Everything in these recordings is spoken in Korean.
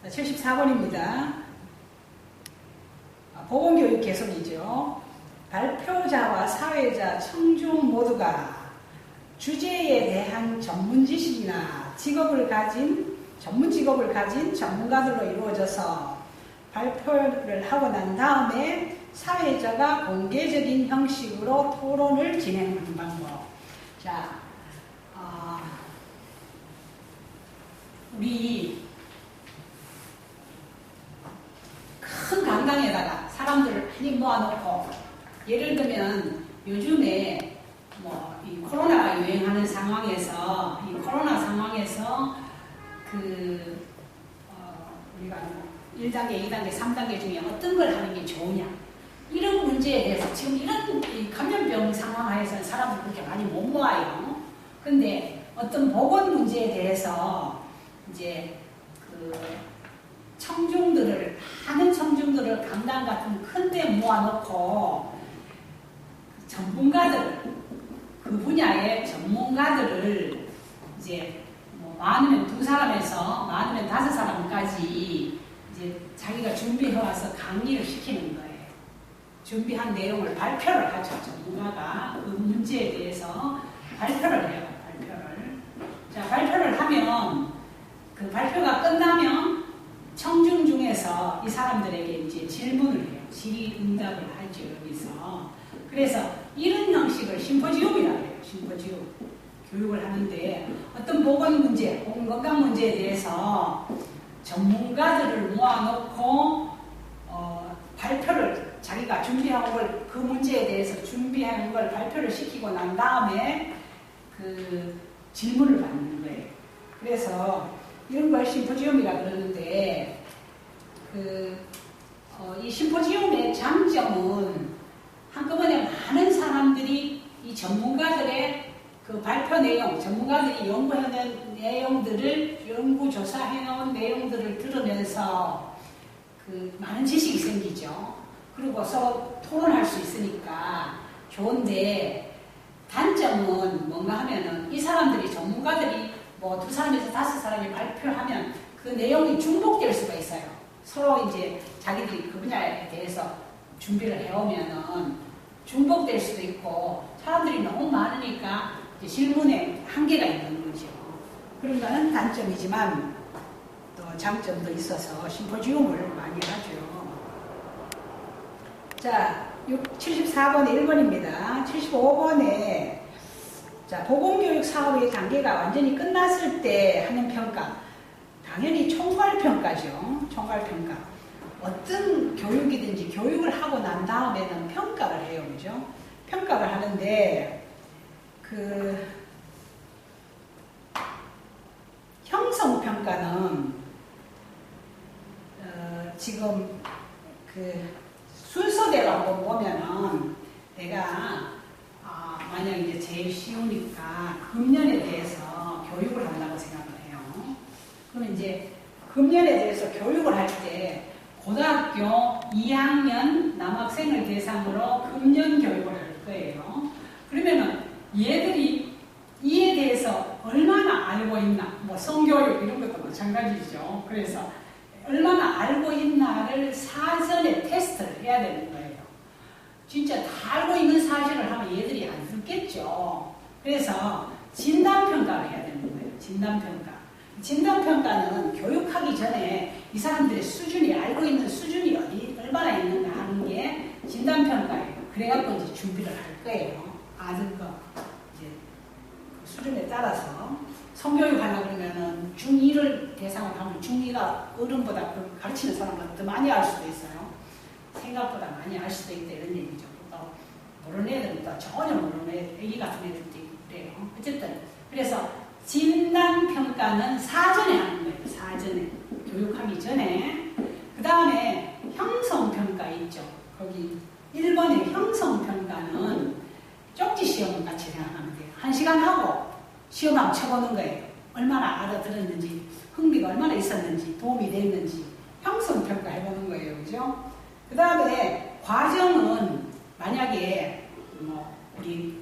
74번입니다. 보건교육 개선이죠. 발표자와 사회자, 청중 모두가 주제에 대한 전문 지식이나 전문 직업을 가진 전문가들로 이루어져서 발표를 하고 난 다음에 사회자가 공개적인 형식으로 토론을 진행하는 방법. 자, 우리 큰 강당에다가 사람들을 많이 모아놓고, 예를 들면 요즘에 이 코로나가 유행하는 상황에서, 이 코로나 상황에서 우리가 1단계, 2단계, 3단계 중에 어떤 걸 하는 게 좋으냐, 이런 문제에 대해서 지금 이런 감염병 상황하에서는 사람들 그렇게 많이 못 모아요. 근데 어떤 보건 문제에 대해서 이제 많은 청중들을 강당 같은 큰 데 모아놓고 전문가들, 그 분야의 전문가들을 이제 많으면 2사람에서 많으면 5사람까지 이제 자기가 준비해와서 강의를 시키는 거예요. 준비한 내용을 발표를 하죠. 전문가가 그 문제에 대해서 발표를 해요. 자, 발표를 하면, 그 발표가 끝나면 청중 중에서 이 사람들에게 이제 질문을 해요. 질의응답을 하죠, 여기서. 그래서 이런 형식을 심포지움이라고 해요. 심포지움. 교육을 하는데 어떤 보건 문제, 건강 문제에 대해서 전문가들을 모아놓고 발표를, 자기가 준비한 걸, 그 문제에 대해서 준비한 걸 발표를 시키고 난 다음에 그 질문을 받는 거예요. 그래서 이런 걸 심포지움이라 그러는데, 이 심포지움의 장점은 한꺼번에 많은 사람들이 이 전문가들의 그 발표 내용, 전문가들이 연구해놓은 내용들을, 연구조사해놓은 내용들을 들으면서 그 많은 지식이 생기죠. 그리고 서로 토론할 수 있으니까 좋은데, 단점은 뭔가 하면은 이 사람들이, 전문가들이 2사람에서 5사람이 발표하면 그 내용이 중복될 수가 있어요. 서로 이제 자기들이 그 분야에 대해서 준비를 해오면은 중복될 수도 있고, 사람들이 너무 많으니까 질문에 한계가 있는 거죠. 그런 거는 단점이지만 또 장점도 있어서 심포지움을 많이 하죠. 자, 74번에 1번입니다. 75번에 자, 보건교육 사업의 단계가 완전히 끝났을 때 하는 평가. 당연히 총괄평가죠. 총괄평가. 어떤 교육이든지 교육을 하고 난 다음에는 평가를 해요. 그죠? 평가를 하는데, 형성평가는, 지금 순서대로 한번 보면은 내가 만약 이제 제일 쉬우니까 금년에 대해서 교육을 한다고 생각을 해요. 그러면 이제 금년에 대해서 교육을 할 때 고등학교 2학년 남학생을 대상으로 금년 교육을 할 거예요. 그러면은 얘들이 이에 대해서 얼마나 알고 있나, 성교육 이런 것도 마찬가지죠. 그래서 얼마나 알고 있나를 사전에 테스트를 해야 되는 거예요. 진짜 다 알고 있는 사실을 하면 얘들이 안 듣겠죠. 그래서 진단평가를 해야 되는 거예요. 진단평가. 진단평가는 교육하기 전에 이 사람들의 수준이, 알고 있는 수준이 얼마나 있는가 하는 게 진단평가예요. 그래갖고 이제 준비를 할 거예요. 아는 거. 이제 그 수준에 따라서. 성교육 하려고 그러면은 중2를 대상으로 하면 중2가 어른보다 가르치는 사람보다 더 많이 알 수도 있어요. 생각보다 많이 알 수도 있다, 이런 얘기죠. 또 모르는 애들은 또 전혀 모르는 애기 같은 애들도 그래요. 어쨌든 그래서 진단평가는 사전에 하는 거예요. 사전에. 교육하기 전에. 그 다음에 형성평가 있죠. 거기 1번의 형성평가는 쪽지시험 같이 생각하면 돼요. 1시간 하고 시험 한번 쳐보는 거예요. 얼마나 알아들었는지, 흥미가 얼마나 있었는지, 도움이 됐는지 형성평가 해보는 거예요. 그죠? 그 다음에 과정은 만약에 우리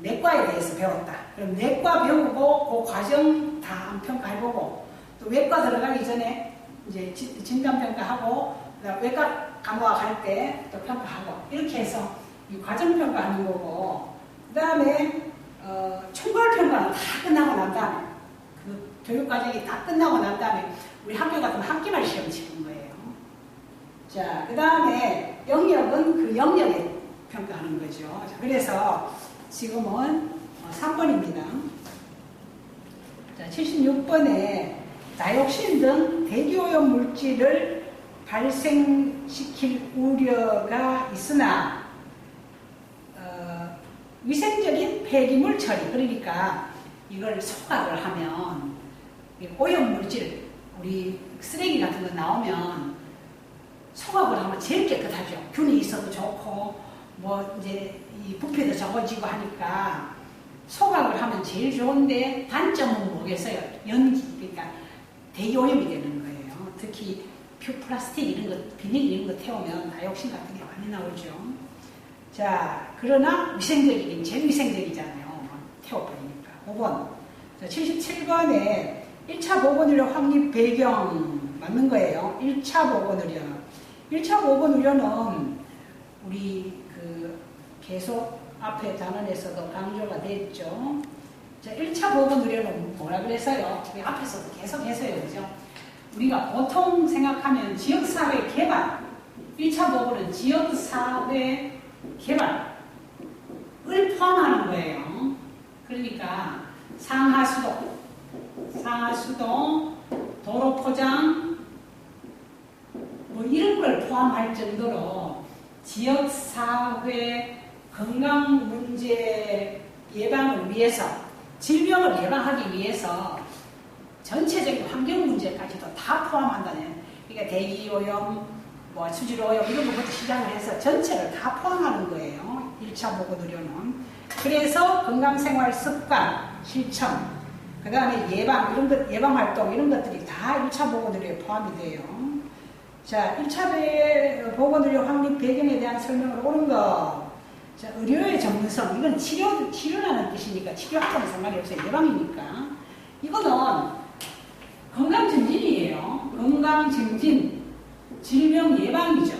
내과에 대해서 배웠다. 그럼 내과 배우고 그 과정 다 평가해보고, 또 외과 들어가기 전에 이제 진단평가하고, 외과 간호학 할 때 또 평가하고, 이렇게 해서 이 과정평가하는 거고, 그 다음에, 총괄평가는 다 끝나고 난 다음에, 그 교육과정이 다 끝나고 난 다음에, 우리 학교 같으면 학기말 시험 치는 거예요. 자, 그 다음에 영역은 그 영역에 평가하는 거죠. 자, 그래서 지금은 3번입니다. 자, 76번에 다이옥신 등 대기오염 물질을 발생시킬 우려가 있으나 위생적인 폐기물 처리, 그러니까 이걸 소각을 하면 오염 물질, 우리 쓰레기 같은 거 나오면 소각을 하면 제일 깨끗하죠. 균이 있어도 좋고 뭐 이제 이 부피도 적어지고 하니까 소각을 하면 제일 좋은데 단점은 뭐겠어요? 연기, 그러니까 대기오염이 되는 거예요. 특히 플라스틱 이런 거, 비닐 이런 거 태우면 다이옥신 같은 게 많이 나오죠. 자, 그러나 위생적이긴 제일 위생적이잖아요. 태워버리니까. 5번. 자, 77번에 1차 보건의료 확립 배경 맞는 거예요. 1차 보건의료. 1차 보건의료는 우리 그 계속 앞에 단원에서도 강조가 됐죠. 자, 1차 보건의료는 뭐라 그래서요? 우리 앞에서도 계속 해서요. 그죠? 우리가 보통 생각하면 지역사회 개발. 1차 보건은 지역사회 개발을 포함하는 거예요. 그러니까 상하수도, 도로 포장, 뭐 이런 걸 포함할 정도로 지역사회 건강 문제 예방을 위해서, 질병을 예방하기 위해서 전체적인 환경 문제까지도 다 포함한다는, 그러니까 대기오염, 뭐 수질오염 이런 것부터 시작을 해서 전체를 다 포함하는 거예요. 1차 보건의료는. 그래서 건강생활 습관, 실천, 그 다음에 예방, 이런 것, 예방활동, 이런 것들이 다 1차 보건의료에 포함이 돼요. 자, 1차 보건의료 확립 배경에 대한 설명을 오는 거. 자, 의료의 전문성, 이건 치료라는 뜻이니까 치료하고는 상관이 없어요. 예방이니까. 이거는 건강증진이에요. 건강증진, 질병 예방이죠.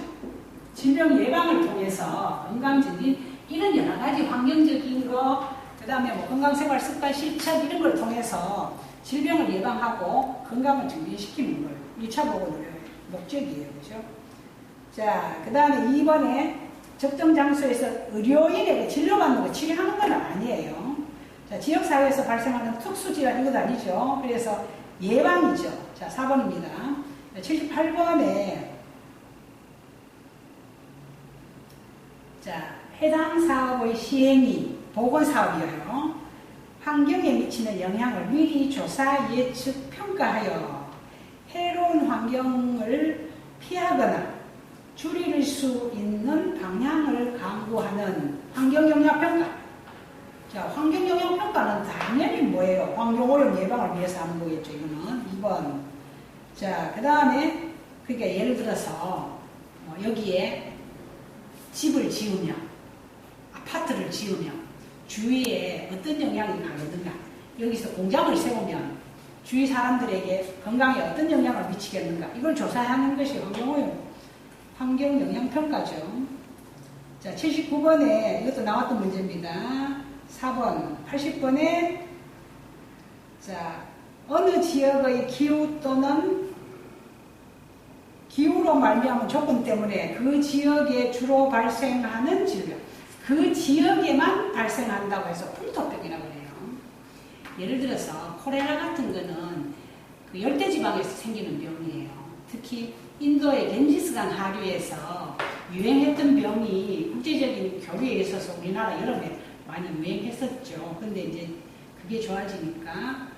질병 예방을 통해서 건강증진, 이런 여러 가지 환경적인 거, 그 다음에 뭐 건강생활 습관 실천 이런 걸 통해서 질병을 예방하고 건강을 증진시키는 거예요. 1차 보건의료의 목적이에요. 그죠? 자, 그 다음에 2번에 적정 장소에서 의료인에게 진료받는 거, 치료하는 건 아니에요. 자, 지역사회에서 발생하는 특수질환, 이건 아니죠. 그래서 예방이죠. 자, 4번입니다. 78번에 자, 해당 사업의 시행이 보건사업이에요. 환경에 미치는 영향을 미리 조사, 예측, 평가하여 해로운 환경을 피하거나 줄일 수 있는 방향을 강구하는 환경영향평가. 자, 환경영향평가는 당연히 뭐예요? 환경오염 예방을 위해서 하는 거겠죠. 이거는 2번. 자, 그 다음에 그러니까 예를 들어서 여기에 집을 지으면, 아파트를 지으면 주위에 어떤 영향이 가겠는가, 여기서 공장을 세우면 주위 사람들에게 건강에 어떤 영향을 미치겠는가, 이걸 조사하는 것이 환경영향평가죠. 자, 79번에 이것도 나왔던 문제입니다. 4번, 80번에 자, 어느 지역의 기후 또는 기후로 말미암은 조건 때문에 그 지역에 주로 발생하는 질병, 그 지역에만 발생한다고 해서 풍토병이라고 해요. 예를 들어서 콜레라 같은 거는 그 열대지방에서 생기는 병이에요. 특히 인도의 겐지스강 하류에서 유행했던 병이 국제적인 교류에 있어서 우리나라 여름에 많이 유행했었죠. 근데 이제 그게 좋아지니까,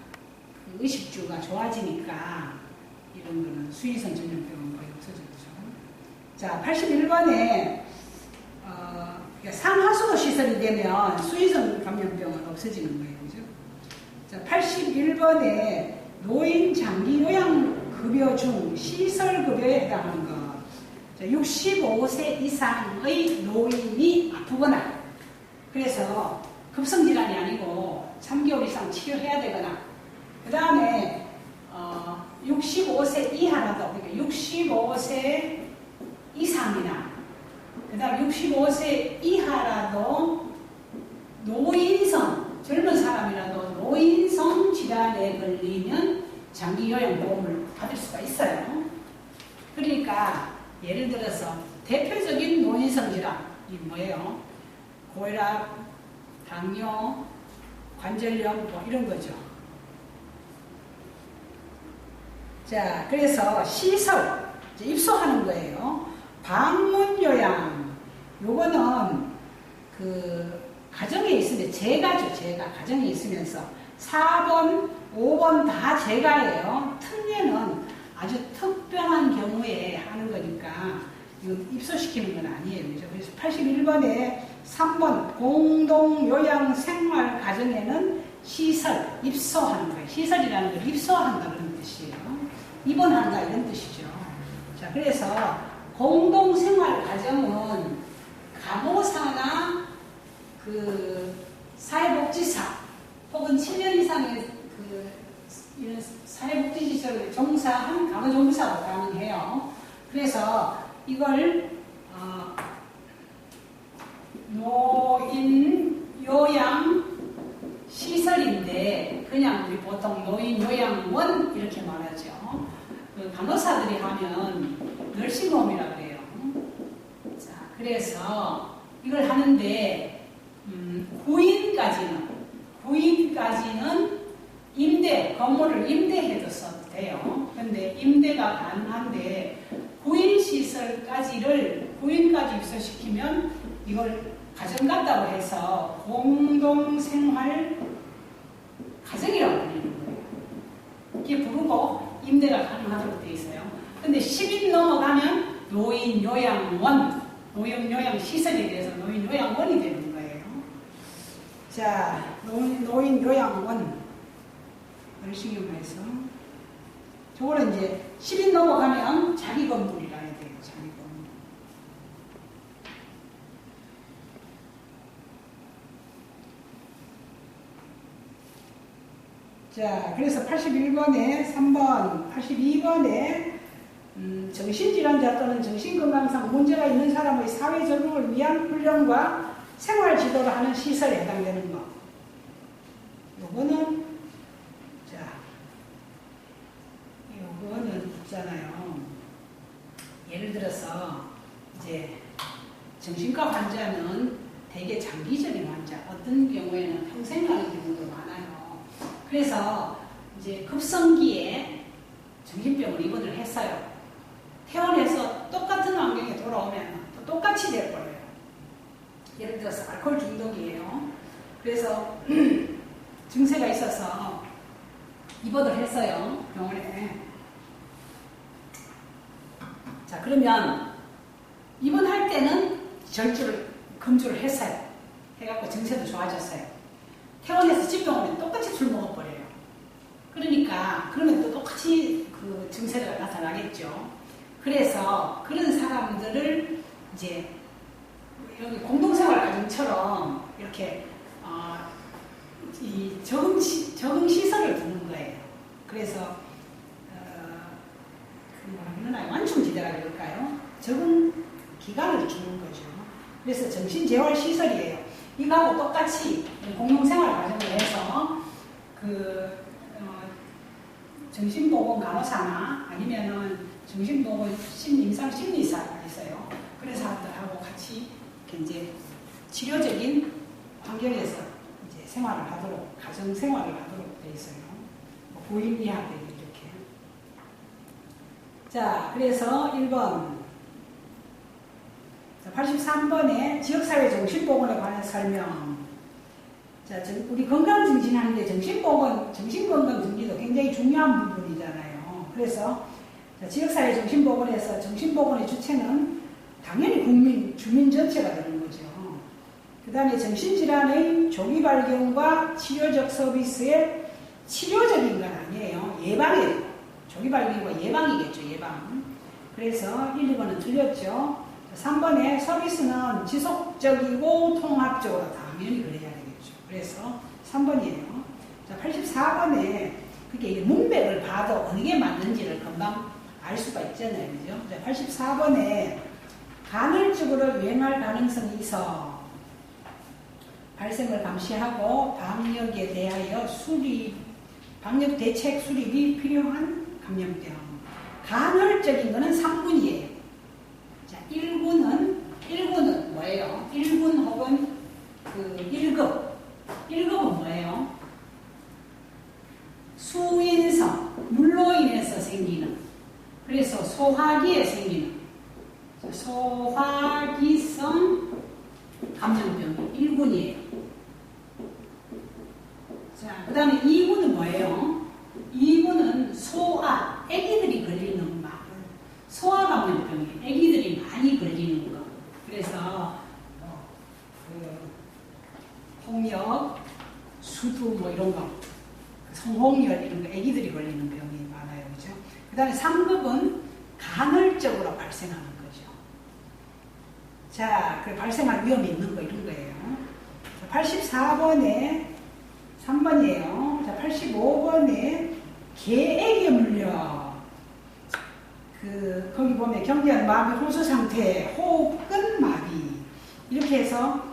그 의식주가 좋아지니까 이런 거는 수의성 전염병은 거의 없어졌죠. 자, 81번에 상하수도 시설이 되면 수의성 감염병은 없어지는 거예요. 그죠? 자, 81번에 노인 장기 요양급여 중 시설급여에 해당하는 것. 자, 65세 이상의 노인이 아프거나, 그래서 급성질환이 아니고 3개월 이상 치료해야 되거나, 그 다음에 65세 이하라도, 그러니까 65세 이상이나, 그 다음 65세 이하라도 노인성, 젊은 사람이라도 노인성 질환에 걸리면 장기요양보험을 받을 수가 있어요. 그러니까 예를 들어서 대표적인 노인성 질환이 뭐예요? 고혈압, 당뇨, 관절염 뭐 이런 거죠. 자, 그래서 시설, 이제 입소하는 거예요. 방문요양, 요거는 그 가정에 있으면 재가죠. 재가 가정에 있으면서 4번, 5번 다 재가예요. 특례는 아주 특별한 경우에 하는 거니까 이거 입소시키는 건 아니에요. 그죠? 그래서 81번에 3번 공동요양생활 가정에는 시설, 입소하는 거예요. 시설이라는 걸 입소한다는 뜻이에요. 입원한다 이런 뜻이죠. 자, 그래서 공동생활 가정은 간호사나 그 사회복지사 혹은 7년 이상의 그 이런 사회복지시설에 종사한 간호조무사가 가능해요. 그래서 이걸 노인 요양 시설인데 그냥 우리 보통 노인 요양원 이렇게 말하죠. 그 간호사들이 하면 널싱홈이라고 그래요. 자, 그래서 이걸 하는데 구인까지는 임대, 건물을 임대해도 써도 돼요. 근데 임대가 가능한데 구인까지 입소시키면 이걸 가정 같다고 해서 공동생활 가정이라고 불리는 거예요. 이게 부르고 임대가 가능하도록 되어 있어요. 근데 10인 넘어가면 노인요양원, 노인요양시설에 대해서 노인요양원이 되는 거예요. 자, 노인요양원, 널싱홈에서 저거는 이제 10인 넘어가면 자기 건물이라 해야 돼요. 자기 건물. 자, 그래서 81번에 3번, 82번에 정신질환자 또는 정신건강상 문제가 있는 사람의 사회 적응을 위한 훈련과 생활 지도를 하는 시설에 해당되는 거. 요거는 있잖아요. 예를 들어서 이제 정신과 환자는 되게 장기적인 환자, 어떤 경우에는 평생 가는 경우도 많아요. 그래서 이제 급성기에 정신병을 입원을 했어요. 퇴원해서 똑같은 환경에 돌아오면 또 똑같이 될 거예요. 예를 들어서 알코올 중독이에요. 그래서 증세가 있어서 입원을 했어요. 병원에. 자, 그러면 입원할 때는 금주를 했어요. 해갖고 증세도 좋아졌어요. 퇴원해서 집에 오면 똑같이 술 먹어버려요. 그러니까 그러면 또 똑같이 그 증세가 나타나겠죠. 그래서 그런 사람들을 이제 여기 공동생활 가정처럼 이렇게 이 적응 시설을 두는 거예요. 그래서 완충지대라 그럴까요? 적응 기간을 주는 거죠. 그래서 정신재활시설이에요. 이거하고 똑같이 공동생활 과정을 해서 정신보건 간호사나 아니면은 정신보건 임상 심리사가 있어요. 그런 사람들하고 같이 이제 치료적인 환경에서 이제 생활을 하도록, 가정 생활을 하도록 돼 있어요. 부인 이하들 이렇게. 자, 그래서 1번. 83번에 지역사회 정신보건에 관한 설명. 자, 우리 건강증진하는데 정신건강 증진도 굉장히 중요한 부분이잖아요. 그래서 지역사회 정신보건에서 정신보건의 주체는 당연히 주민 전체가 되는 거죠. 그 다음에 정신질환의 조기 발견과 치료적 서비스의 치료적인 건 아니에요. 예방이에요. 조기 발견과 예방이겠죠. 예방. 그래서 1, 2번은 틀렸죠. 3번에 서비스는 지속적이고 통합적으로 당연히 그래야 되겠죠. 그래서 3번이에요. 자, 84번에 그게 이제 문맥을 봐도 어느 게 맞는지를 금방 알 수가 있잖아요. 그죠? 84번에 간헐적으로 유행할 가능성이 있어 발생을 감시하고 방역에 대하여 방역 대책 수립이 필요한 감염병. 간헐적인 거는 3군이에요. 자, 1군은 뭐예요? 1군 혹은 그 1급. 1급은 뭐예요? 수인성, 물로 인해서 생기는. 그래서 소화기에 생기는. 소화기성 감염병이 1군이에요. 자, 그 다음에 2군은 뭐예요? 2군은 소아, 애기들이 걸리는 말. 소아 감염병이 애기들이 많이 걸리는 거. 그래서 홍역, 수두 뭐 이런 거, 성홍열 이런 거 애기들이 걸리는 병이 많아요. 그죠? 그 다음에 3급은 간헐적으로 발생하는 거죠. 자, 그 발생할 위험이 있는 거 이런 거예요. 84번에 3번이에요. 자, 85번에 개에게 물려. 거기 보면 경계한 마비 호소 상태, 호흡근 마비. 이렇게 해서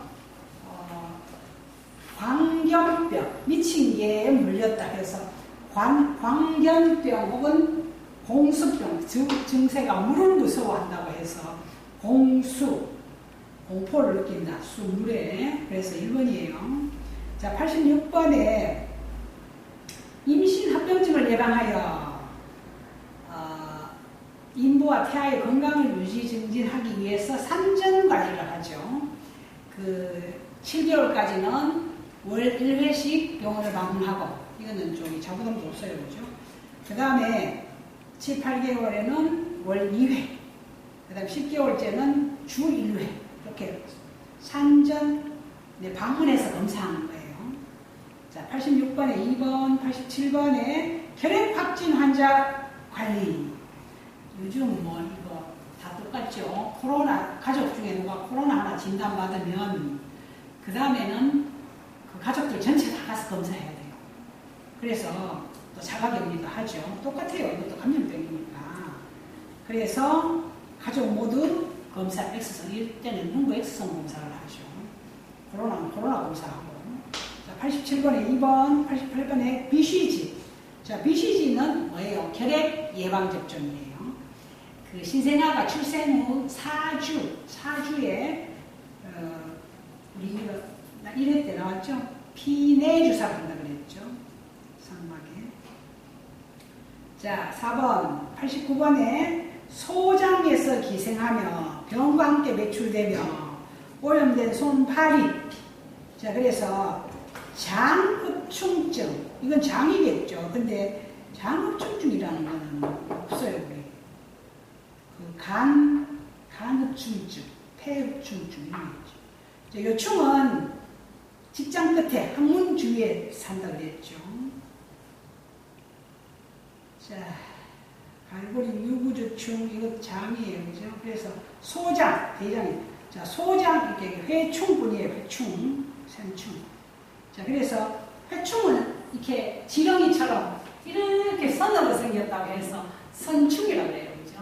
광견병, 미친 개에 물렸다 해서 광견병 혹은 공수병, 증세가 물을 무서워한다고 해서 공수, 공포를 느낀다. 수물에. 그래서 1번이에요. 자, 86번에 임신 합병증을 예방하여 인부와 태아의 건강을 유지 증진하기 위해서 산전 관리를 하죠. 7개월까지는 월 1회씩 병원을 방문하고, 이거는 좀 자부담도 없어요. 그죠? 그 다음에 7, 8개월에는 월 2회, 그 다음에 10개월째는 주 1회, 이렇게 산전 방문해서 검사하는 거예요. 자, 86번에 2번, 87번에 혈액 확진 환자 관리. 요즘 뭐 이거 다 똑같죠. 코로나, 가족 중에 누가 코로나 하나 진단받으면 그 다음에는 그 가족들 전체 다 가서 검사해야 돼요. 그래서 또 자가격리도 하죠. 똑같아요. 이것도 감염병이니까. 그래서 가족 모두 검사, X선, 이때는 흉부 X선 검사를 하죠. 코로나는 코로나 검사하고. 자, 87번에 2번, 88번에 BCG. 자, BCG는 뭐예요? 결핵 예방접종이에요. 신생아가 출생 후 4주에, 우리 1회 때 나왔죠? 피내 주사를 한다 그랬죠? 상막에. 자, 4번, 89번에 소장에서 기생하며 병과 함께 매출되며 오염된 손, 팔이. 자, 그래서 장흡충증. 이건 장이겠죠. 근데 장흡충증이라는 거는 없어요, 우리. 간흡충증, 폐흡충증 이런 거 있죠. 이 충은 직장 끝에 항문 주위에 산다 그랬죠. 자, 갈고리 유구주충, 이거 장이에요. 그죠? 그래서 소장, 대장이. 자, 소장, 이렇게 회충분이에요. 회충, 샘충. 자, 그래서 회충은 이렇게 지렁이처럼 이렇게 선으로 생겼다고 해서 선충이라고 해요. 그죠?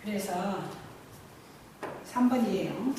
그래서 3번이에요.